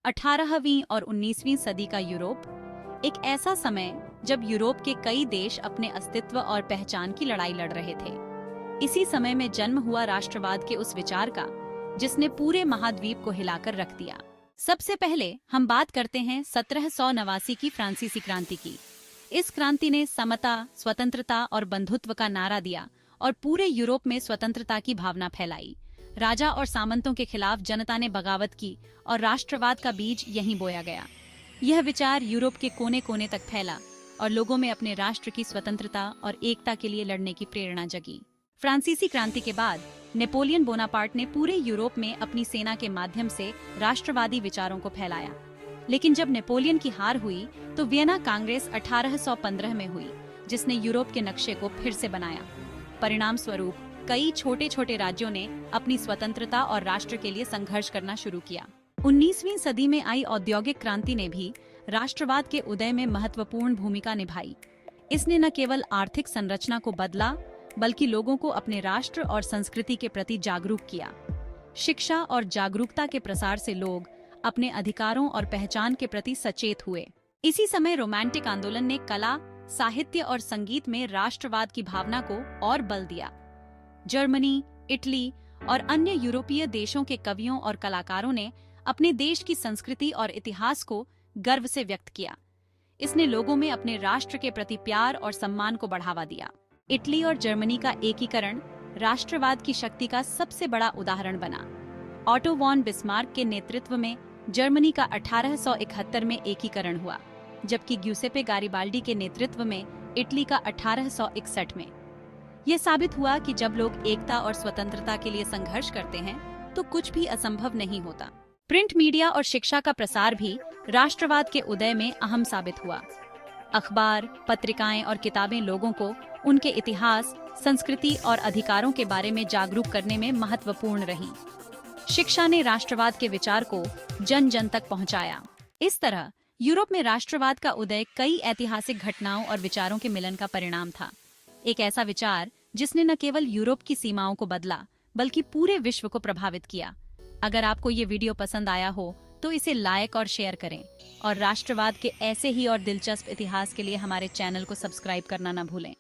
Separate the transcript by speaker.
Speaker 1: 18वीं और 19वीं सदी का यूरोप एक ऐसा समय जब यूरोप के कई देश अपने अस्तित्व और पहचान की लड़ाई लड़ रहे थे। इसी समय में जन्म हुआ राष्ट्रवाद के उस विचार का जिसने पूरे महाद्वीप को हिलाकर रख दिया। सबसे पहले हम बात करते हैं 1789 की फ्रांसीसी क्रांति की। इस क्रांति ने समता, स्वतंत्रता और बंधुत्व का नारा दिया और पूरे यूरोप में स्वतंत्रता की भावना फैलाई। राजा और सामंतों के खिलाफ जनता ने बगावत की और राष्ट्रवाद का बीज यहीं बोया गया। यह विचार यूरोप के कोने कोने तक फैला और लोगों में अपने राष्ट्र की स्वतंत्रता और एकता के लिए लड़ने की प्रेरणा जगी। फ्रांसीसी क्रांति के बाद नेपोलियन बोनापार्ट ने पूरे यूरोप में अपनी सेना के माध्यम से राष्ट्रवादी विचारों को फैलाया। लेकिन जब नेपोलियन की हार हुई तो वियना कांग्रेस 1815 में हुई, जिसने यूरोप के नक्शे को फिर से बनाया। परिणाम स्वरूप कई छोटे छोटे राज्यों ने अपनी स्वतंत्रता और राष्ट्र के लिए संघर्ष करना शुरू किया। 19वीं सदी में आई औद्योगिक क्रांति ने भी राष्ट्रवाद के उदय में महत्वपूर्ण भूमिका निभाई। इसने न केवल आर्थिक संरचना को बदला बल्कि लोगों को अपने राष्ट्र और संस्कृति के प्रति जागरूक किया। शिक्षा और जागरूकता के प्रसार से लोग अपने अधिकारों और पहचान के प्रति सचेत हुए। इसी समय रोमांटिक आंदोलन ने कला, साहित्य और संगीत में राष्ट्रवाद की भावना को और बल दिया। जर्मनी, इटली और अन्य यूरोपीय देशों के कवियों और कलाकारों ने अपने देश की संस्कृति और इतिहास को गर्व से व्यक्त किया। इसने लोगों में अपने राष्ट्र के प्रति प्यार और सम्मान को बढ़ावा दिया। इटली और जर्मनी का एकीकरण राष्ट्रवाद की शक्ति का सबसे बड़ा उदाहरण बना। ऑटो वॉन बिस्मार्क के नेतृत्व में जर्मनी का 1871 में एकीकरण हुआ, जबकि ग्यूसेपे गारिबाल्डी के नेतृत्व में इटली का 1861 में। यह साबित हुआ कि जब लोग एकता और स्वतंत्रता के लिए संघर्ष करते हैं तो कुछ भी असंभव नहीं होता। प्रिंट मीडिया और शिक्षा का प्रसार भी राष्ट्रवाद के उदय में अहम साबित हुआ। अखबार, पत्रिकाएं और किताबें लोगों को उनके इतिहास, संस्कृति और अधिकारों के बारे में जागरूक करने में महत्वपूर्ण रही। शिक्षा ने राष्ट्रवाद के विचार को जन जन तक पहुंचाया। इस तरह यूरोप में राष्ट्रवाद का उदय कई ऐतिहासिक घटनाओं और विचारों के मिलन का परिणाम था। एक ऐसा विचार जिसने न केवल यूरोप की सीमाओं को बदला बल्कि पूरे विश्व को प्रभावित किया। अगर आपको ये वीडियो पसंद आया हो तो इसे लाइक और शेयर करें और राष्ट्रवाद के ऐसे ही और दिलचस्प इतिहास के लिए हमारे चैनल को सब्सक्राइब करना न भूलें।